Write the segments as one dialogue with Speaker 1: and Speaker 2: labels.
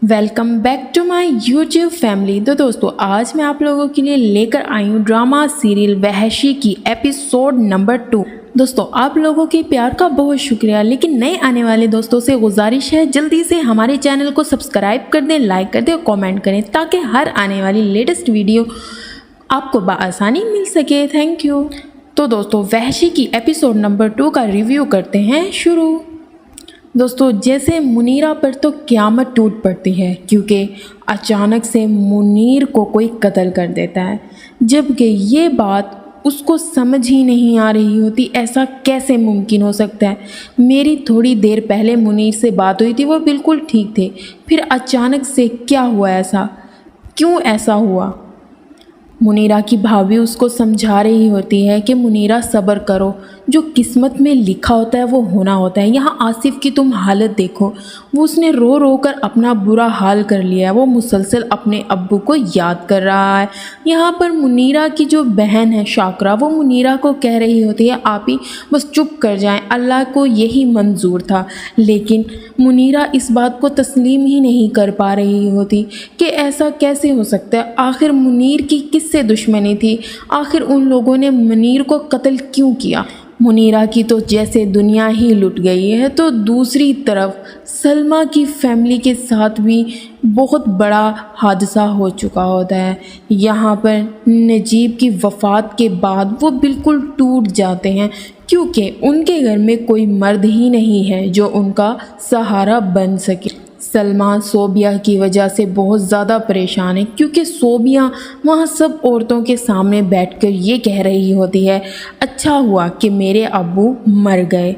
Speaker 1: Welcome back to my YouTube family. तो दोस्तों आज मैं आप लोगों के लिए लेकर आई हूँ ड्रामा सीरियल वहशी की एपिसोड नंबर 2। दोस्तों आप लोगों के प्यार का बहुत शुक्रिया, लेकिन नए आने वाले दोस्तों से गुजारिश है जल्दी से हमारे चैनल को सब्सक्राइब कर दें, लाइक कर दें और कमेंट करें ताकि हर आने वाली लेटेस्ट वीडियो आपको बआसानी मिल सके। Thank you. तो दोस्तों वहशी की एपिसोड नंबर 2 का रिव्यू करते हैं शुरू। दोस्तों जैसे मुनीरा पर तो क़यामत टूट पड़ती है क्योंकि अचानक से मुनीर को कोई कत्ल कर देता है, जबकि ये बात उसको समझ ही नहीं आ रही होती। ऐसा कैसे मुमकिन हो सकता है? मेरी थोड़ी देर पहले मुनीर से बात हुई थी, वो बिल्कुल ठीक थे, फिर अचानक से क्या हुआ? ऐसा क्यों ऐसा हुआ? मुनीरा की भाभी उसको समझा रही होती है कि मुनीरा सब्र करो, जो किस्मत में लिखा होता है वो होना होता है। यहाँ आसिफ की तुम हालत देखो, वो उसने रो रो कर अपना बुरा हाल कर लिया है, वो मुसलसल अपने अब्बू को याद कर रहा है। यहाँ पर मुनीरा की जो बहन है शाकरा, वो मुनीरा को कह रही होती है आप ही बस चुप कर जाएं, अल्लाह को यही मंजूर था। लेकिन मुनीरा इस बात को तस्लीम ही नहीं कर पा रही होती कि ऐसा कैसे हो सकता है। आखिर मुनीर की किससे दुश्मनी थी? आखिर उन लोगों ने मुनीर को कत्ल क्यों किया? मुनीरा की तो जैसे दुनिया ही लुट गई है। तो दूसरी तरफ सलमा की फैमिली के साथ भी बहुत बड़ा हादसा हो चुका होता है। यहाँ पर नजीब की वफ़ात के बाद वो बिल्कुल टूट जाते हैं क्योंकि उनके घर में कोई मर्द ही नहीं है जो उनका सहारा बन सके। सलमा सोबिया की वजह से बहुत ज़्यादा परेशान है क्योंकि सोबिया वहाँ सब औरतों के सामने बैठकर ये कह रही होती है अच्छा हुआ कि मेरे अब्बू मर गए।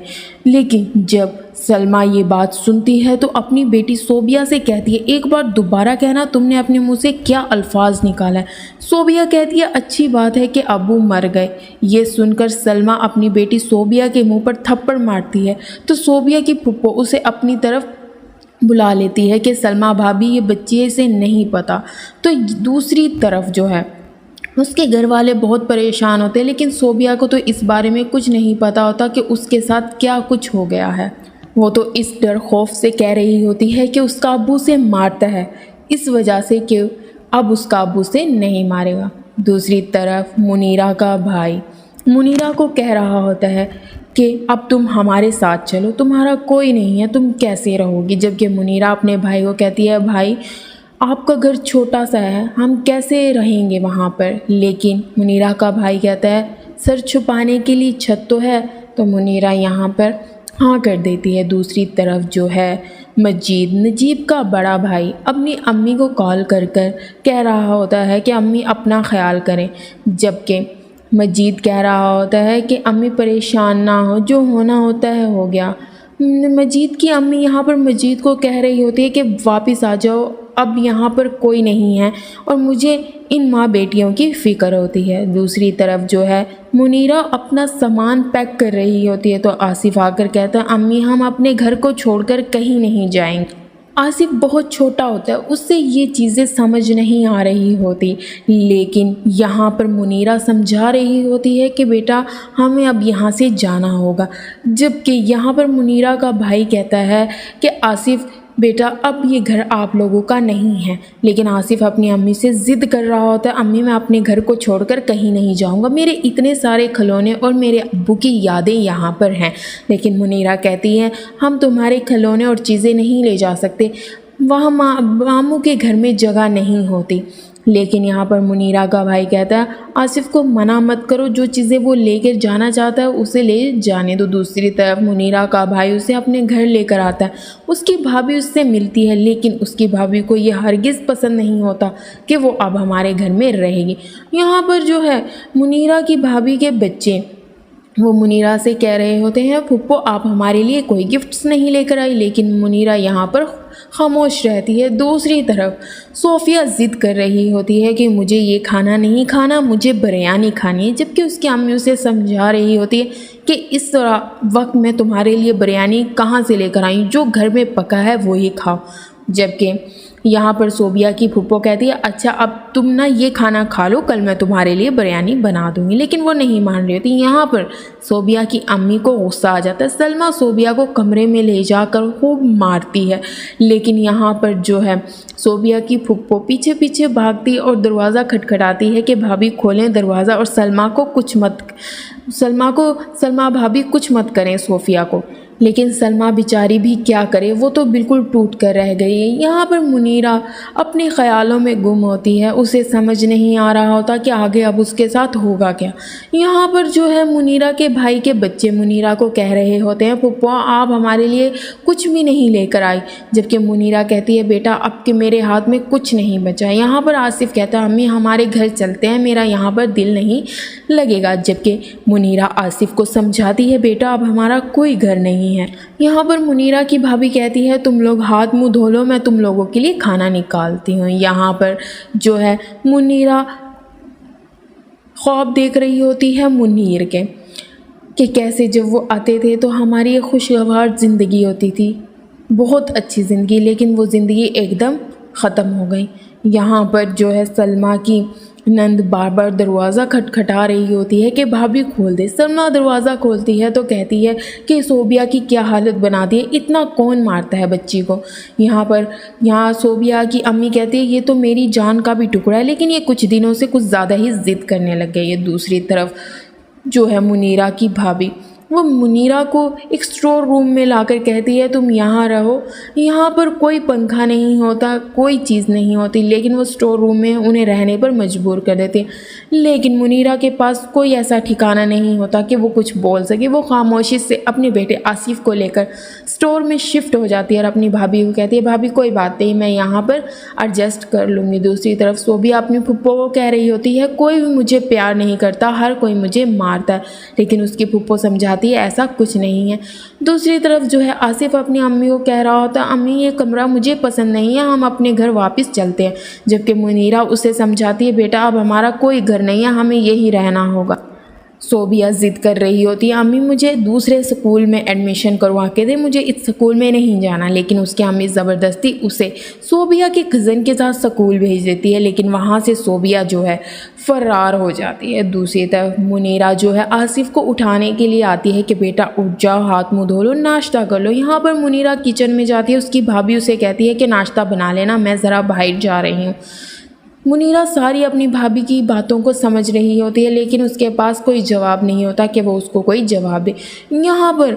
Speaker 1: लेकिन जब सलमा ये बात सुनती है तो अपनी बेटी सोबिया से कहती है एक बार दोबारा कहना, तुमने अपने मुंह से क्या अल्फाज निकाला है? सोबिया कहती है अच्छी बात है कि अब्बू मर गए। ये सुनकर सलमा अपनी बेटी सोबिया के मुंह पर थप्पड़ मारती है तो सोबिया की फुप्पो उसे अपनी तरफ बुला लेती है कि सलमा भाभी ये बच्चे से नहीं पता। तो दूसरी तरफ जो है उसके घर वाले बहुत परेशान होते हैं, लेकिन सोबिया को तो इस बारे में कुछ नहीं पता होता कि उसके साथ क्या कुछ हो गया है। वो तो इस डर खौफ से कह रही होती है कि उसका अब्बू से मारता है, इस वजह से कि अब उसका अब्बू से नहीं मारेगा। दूसरी तरफ मुनीरा का भाई मुनीरा को कह रहा होता है कि अब तुम हमारे साथ चलो, तुम्हारा कोई नहीं है, तुम कैसे रहोगी? जबकि मुनीरा अपने भाई को कहती है भाई आपका घर छोटा सा है, हम कैसे रहेंगे वहाँ पर? लेकिन मुनीरा का भाई कहता है सर छुपाने के लिए छत तो है। तो मुनीरा यहाँ पर हाँ कर देती है। दूसरी तरफ जो है मजीद नजीब का बड़ा भाई अपनी अम्मी को कॉल कर कर कह रहा होता है कि अम्मी अपना ख्याल करें, जबकि मजीद कह रहा होता है कि अम्मी परेशान ना हो, जो होना होता है हो गया। मजीद की अम्मी यहाँ पर मजीद को कह रही होती है कि वापस आ जाओ, अब यहाँ पर कोई नहीं है और मुझे इन माँ बेटियों की फ़िक्र होती है। दूसरी तरफ जो है मुनीरा अपना सामान पैक कर रही होती है तो आसिफ आकर कहता है अम्मी हम अपने घर को छोड़कर कहीं नहीं जाएंगे। आसिफ बहुत छोटा होता है, उससे ये चीज़ें समझ नहीं आ रही होती, लेकिन यहाँ पर मुनीरा समझा रही होती है कि बेटा हमें अब यहाँ से जाना होगा। जबकि यहाँ पर मुनीरा का भाई कहता है कि आसिफ बेटा अब ये घर आप लोगों का नहीं है। लेकिन आसिफ अपनी अम्मी से ज़िद कर रहा होता है अम्मी मैं अपने घर को छोड़कर कहीं नहीं जाऊंगा, मेरे इतने सारे खिलौने और मेरे अब्बू की यादें यहाँ पर हैं। लेकिन मुनीरा कहती है हम तुम्हारे खिलौने और चीज़ें नहीं ले जा सकते, वहाँ मामू के घर में जगह नहीं होती। लेकिन यहाँ पर मुनीरा का भाई कहता है आसिफ को मना मत करो, जो चीज़ें वो लेकर जाना चाहता है उसे ले जाने दो। दूसरी तरफ मुनीरा का भाई उसे अपने घर लेकर आता है, उसकी भाभी उससे मिलती है, लेकिन उसकी भाभी को ये हरगिज़ पसंद नहीं होता कि वो अब हमारे घर में रहेगी। यहाँ पर जो है मुनीरा की भाभी के बच्चे वो मुनीरा से कह रहे होते हैं फुप्पो आप हमारे लिए कोई गिफ्ट्स नहीं लेकर आई, लेकिन मुनीरा यहाँ पर खामोश रहती है। दूसरी तरफ सोफिया ज़िद कर रही होती है कि मुझे ये खाना नहीं खाना, मुझे बिरयानी खानी है, जबकि उसकी अम्मी उसे समझा रही होती है कि इस वक्त मैं तुम्हारे लिए बिरयानी कहाँ से लेकर आई, जो घर में पका है वो ही खाओ। جبکہ یہاں پر صوبیہ کی پھپھو کہتی ہے اچھا اب تم نا یہ کھانا کھا لو، کل میں تمہارے لیے بریانی بنا دوں گی، لیکن وہ نہیں مان رہی ہوتی۔ یہاں پر صوبیہ کی امی کو غصہ آ جاتا ہے، سلمیٰ صوبیہ کو کمرے میں لے جا کر خوب مارتی ہے، لیکن یہاں پر جو ہے صوبیہ کی پھپھو پیچھے پیچھے بھاگتی اور دروازہ کھٹکھٹاتی ہے کہ بھابھی کھولیں دروازہ اور سلمیٰ بھابھی کچھ مت کریں صوفیہ کو، لیکن سلمیٰ بیچاری بھی کیا کرے، وہ تو بالکل ٹوٹ کر رہ گئی ہے۔ یہاں پر منیرہ اپنے خیالوں میں گم ہوتی ہے، اسے سمجھ نہیں آ رہا ہوتا کہ آگے اب اس کے ساتھ ہوگا کیا۔ یہاں پر جو ہے منیرہ کے بھائی کے بچے منیرہ کو کہہ رہے ہوتے ہیں پھپھو آپ ہمارے لیے کچھ بھی نہیں لے کر آئی، جبکہ منیرہ کہتی ہے بیٹا اب کہ میرے ہاتھ میں کچھ نہیں بچا۔ یہاں پر آصف کہتا ہے امی ہمارے گھر چلتے ہیں، میرا یہاں پر دل نہیں لگے گا، جبکہ منیرہ آصف کو سمجھاتی ہے بیٹا اب ہمارا کوئی گھر نہیں ہے۔ یہاں پر منیرہ کی بھابھی کہتی ہے تم لوگ ہاتھ منہ دھو لو، میں تم لوگوں کے لیے کھانا نکالتی ہوں۔ یہاں پر جو ہے منیرہ خواب دیکھ رہی ہوتی ہے منیر کے کہ کیسے جب وہ آتے تھے تو ہماری ایک خوشگوار زندگی ہوتی تھی، بہت اچھی زندگی، لیکن وہ زندگی ایک دم ختم ہو گئی۔ یہاں پر جو ہے سلمیٰ کی نند بار بار دروازہ کھٹکھٹا رہی ہوتی ہے کہ بھابھی کھول دے۔ سلمیٰ دروازہ کھولتی ہے تو کہتی ہے کہ صوبیہ کی کیا حالت بنا دی ہے، اتنا کون مارتا ہے بچی کو۔ یہاں صوبیہ کی امی کہتی ہے یہ تو میری جان کا بھی ٹکڑا ہے، لیکن یہ کچھ دنوں سے کچھ زیادہ ہی ضد کرنے لگ گئی ہے۔ دوسری طرف جو ہے منیرہ کی بھابھی وہ منیرہ کو ایک اسٹور روم میں لا کر کہتی ہے تم یہاں رہو، یہاں پر کوئی پنکھا نہیں ہوتا، کوئی چیز نہیں ہوتی، لیکن وہ اسٹور روم میں انہیں رہنے پر مجبور کر دیتے ہیں۔ لیکن منیرہ کے پاس کوئی ایسا ٹھکانہ نہیں ہوتا کہ وہ کچھ بول سکے، وہ خاموشی سے اپنے بیٹے آصف کو لے کر اسٹور میں شفٹ ہو جاتی ہے اور اپنی بھابھی کو کہتی ہے بھابھی کوئی بات نہیں میں یہاں پر ایڈجسٹ کر لوں گی۔ دوسری طرف صوبیہ اپنی پھپھو کو کہہ رہی ہوتی ہے کوئی بھی مجھے پیار نہیں کرتا، ہر کوئی مجھے مارتا ہے، لیکن اس کی پھپھو سمجھاتی ہے ایسا کچھ نہیں ہے۔ دوسری طرف جو ہے آصف اپنی امی کو کہہ رہا ہوتا ہے امی یہ کمرہ مجھے پسند نہیں ہے، ہم اپنے گھر واپس چلتے ہیں، جبکہ منیرہ اسے سمجھاتی ہے بیٹا اب ہمارا کوئی گھر نہیں ہے، ہمیں یہی رہنا ہوگا۔ صوبیہ ضد کر رہی ہوتی ہے امی مجھے دوسرے سکول میں ایڈمیشن کروا کے دے، مجھے اس سکول میں نہیں جانا، لیکن اس کی امی زبردستی اسے صوبیہ کے کزن کے ساتھ سکول بھیج دیتی ہے، لیکن وہاں سے صوبیہ جو ہے فرار ہو جاتی ہے۔ دوسری طرف منیرہ جو ہے آصف کو اٹھانے کے لیے آتی ہے کہ بیٹا اٹھ جاؤ، ہاتھ منہ دھو لو، ناشتہ کر لو۔ یہاں پر منیرہ کچن میں جاتی ہے، اس کی بھابھی اسے کہتی ہے کہ ناشتہ بنا لینا، میں ذرا باہر جا رہی ہوں۔ منیرہ ساری اپنی بھابھی کی باتوں کو سمجھ رہی ہوتی ہے، لیکن اس کے پاس کوئی جواب نہیں ہوتا کہ وہ اس کو کوئی جواب دے۔ یہاں پر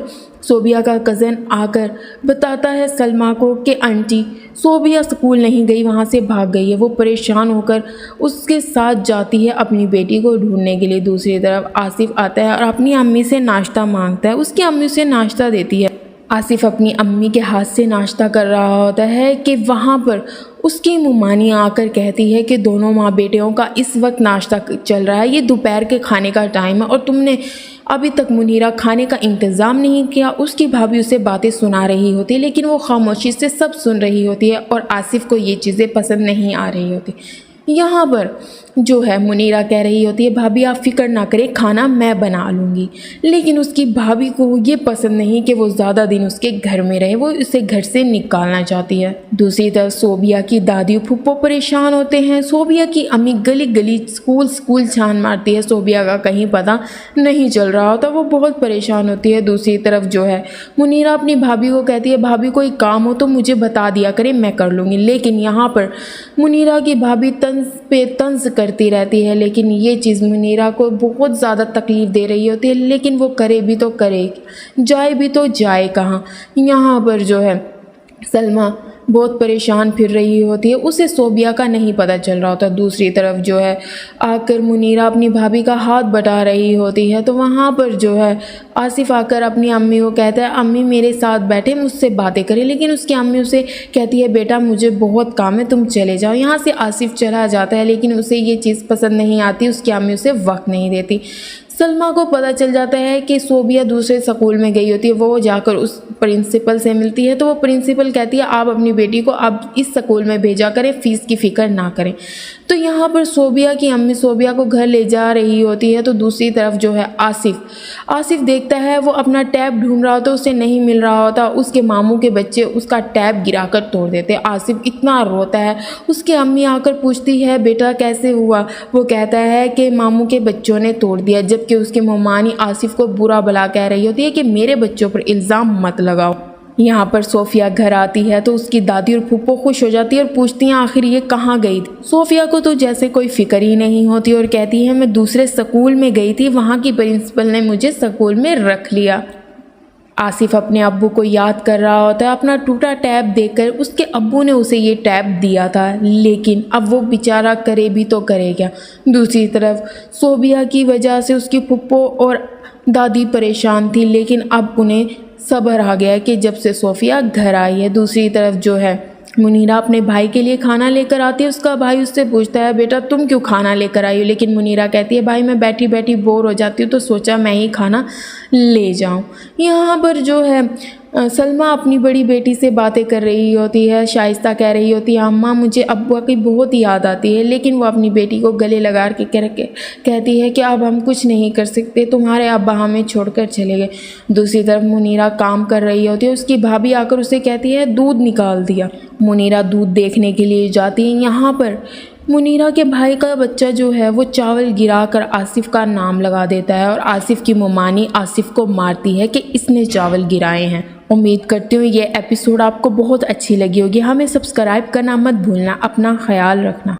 Speaker 1: صوبیہ کا کزن آ کر بتاتا ہے سلمیٰ کو کہ آنٹی صوبیہ سکول نہیں گئی، وہاں سے بھاگ گئی ہے۔ وہ پریشان ہو کر اس کے ساتھ جاتی ہے اپنی بیٹی کو ڈھونڈنے کے لیے۔ دوسری طرف آصف آتا ہے اور اپنی امی سے ناشتہ مانگتا ہے، اس کی امی اسے ناشتہ دیتی ہے۔ آصف اپنی امی کے ہاتھ سے ناشتہ کر رہا ہوتا ہے کہ وہاں پر اس کی ممانی آ کر کہتی ہے کہ دونوں ماں بیٹیوں کا اس وقت ناشتہ چل رہا ہے، یہ دوپہر کے کھانے کا ٹائم ہے اور تم نے ابھی تک منیرہ کھانے کا انتظام نہیں کیا۔ اس کی بھابھی اسے باتیں سنا رہی ہوتی ہے، لیکن وہ خاموشی سے سب سن رہی ہوتی ہے اور آصف کو یہ چیزیں پسند نہیں آ رہی ہوتی۔ یہاں پر جو ہے منیرہ کہہ رہی ہوتی ہے بھابھی آپ فکر نہ کریں، کھانا میں بنا لوں گی، لیکن اس کی بھابھی کو یہ پسند نہیں کہ وہ زیادہ دن اس کے گھر میں رہے، وہ اسے گھر سے نکالنا چاہتی ہے۔ دوسری طرف صوبیہ کی دادی پھپھو پریشان ہوتے ہیں، صوبیہ کی امی گلی گلی اسکول چھان مارتی ہے، صوبیہ کا کہیں پتہ نہیں چل رہا ہوتا، وہ بہت پریشان ہوتی ہے۔ دوسری طرف جو ہے منیرہ اپنی بھابھی کو کہتی ہے بھابھی کوئی کام ہو تو مجھے بتا دیا کرے، میں کر لوں گی، لیکن یہاں پر منیرہ کی بھابھی طنز پہ طنز کرتی رہتی ہے، لیکن یہ چیز منیرہ کو بہت زیادہ تکلیف دے رہی ہوتی ہے، لیکن وہ کرے بھی تو کرے جائے بھی تو جائے کہاں۔ یہاں پر جو ہے سلمیٰ بہت پریشان پھر رہی ہوتی ہے، اسے صوبیہ کا نہیں پتہ چل رہا ہوتا۔ دوسری طرف جو ہے آ کر منیرہ اپنی بھابھی کا ہاتھ بٹا رہی ہوتی ہے، تو وہاں پر جو ہے آصف آ کر اپنی امی کو کہتا ہے امی میرے ساتھ بیٹھے مجھ سے باتیں کریں، لیکن اس کی امی اسے کہتی ہے بیٹا مجھے بہت کام ہے تم چلے جاؤ۔ یہاں سے آصف چلا جاتا ہے، لیکن اسے یہ چیز پسند نہیں آتی، اس کی امی اسے وقت نہیں دیتی۔ सलमा को पता चल जाता है कि सोबिया दूसरे स्कूल में गई होती है। वो जाकर उस प्रिंसिपल से मिलती है तो वो प्रिंसिपल कहती है आप अपनी बेटी को अब इस स्कूल में भेजा करें, फ़ीस की फ़िक्र ना करें। तो यहाँ पर सोबिया की अम्मी सोबिया को घर ले जा रही होती है तो दूसरी तरफ जो है आसिफ देखता है, वो अपना टैब ढूंढ रहा होता, उसे नहीं मिल रहा होता। उसके मामू के बच्चे उसका टैब गिराकर तोड़ देते। आसिफ इतना रोता है। उसकी अम्मी आकर पूछती है बेटा कैसे हुआ? वो कहता है कि मामू के बच्चों ने तोड़ दिया, जबकि उसकी ममानी आसिफ को बुरा भला कह रही होती है कि मेरे बच्चों पर इल्ज़ाम मत लगाओ। यहाँ पर सोफिया घर आती है तो उसकी दादी और फूफो खुश हो जाती है और पूछती हैं आखिर ये कहाँ गई थी। सोफिया को तो जैसे कोई फिक्र ही नहीं होती और कहती है मैं दूसरे स्कूल में गई थी, वहाँ की प्रिंसिपल ने मुझे स्कूल में रख लिया। आसिफ अपने अब्बू को याद कर रहा होता है। अपना टूटा टैब देखकर उसके अब्बू ने उसे ये टैब दिया था, लेकिन अब वो बेचारा करे भी तो करे क्या। दूसरी तरफ सोबिया की वजह से उसकी फुप्पो और दादी परेशान थी, लेकिन अब उन्हें सब्र आ गया कि जब से सोफिया घर आई है। दूसरी तरफ जो है मुनीरा अपने भाई के लिए खाना लेकर आती है। उसका भाई उससे पूछता है बेटा तुम क्यों खाना लेकर आई हो? लेकिन मुनीरा कहती है भाई मैं बैठी बैठी बोर हो जाती हूँ तो सोचा मैं ही खाना ले जाऊँ। यहाँ पर जो है सलमा अपनी बड़ी बेटी से बातें कर रही होती है। शाइस्ता कह रही होती है अम्मा मुझे अब्बा की बहुत याद आती है, लेकिन वो अपनी बेटी को गले लगा के कहती है कि अब हम कुछ नहीं कर सकते, तुम्हारे अब्बा हमें छोड़कर चले गए। दूसरी तरफ मुनीरा काम कर रही होती है। उसकी भाभी आकर उसे कहती है दूध निकाल दिया। मुनीरा दूध देखने के लिए जाती है। यहाँ पर मुनीरा के भाई का बच्चा जो है वो चावल गिराकर आसिफ का नाम लगा देता है और आसिफ की ममानी आसिफ को मारती है कि इसने चावल गिराए हैं। उम्मीद करती हूँ ये एपिसोड आपको बहुत अच्छी लगी होगी। हमें सब्सक्राइब करना मत भूलना। अपना ख्याल रखना।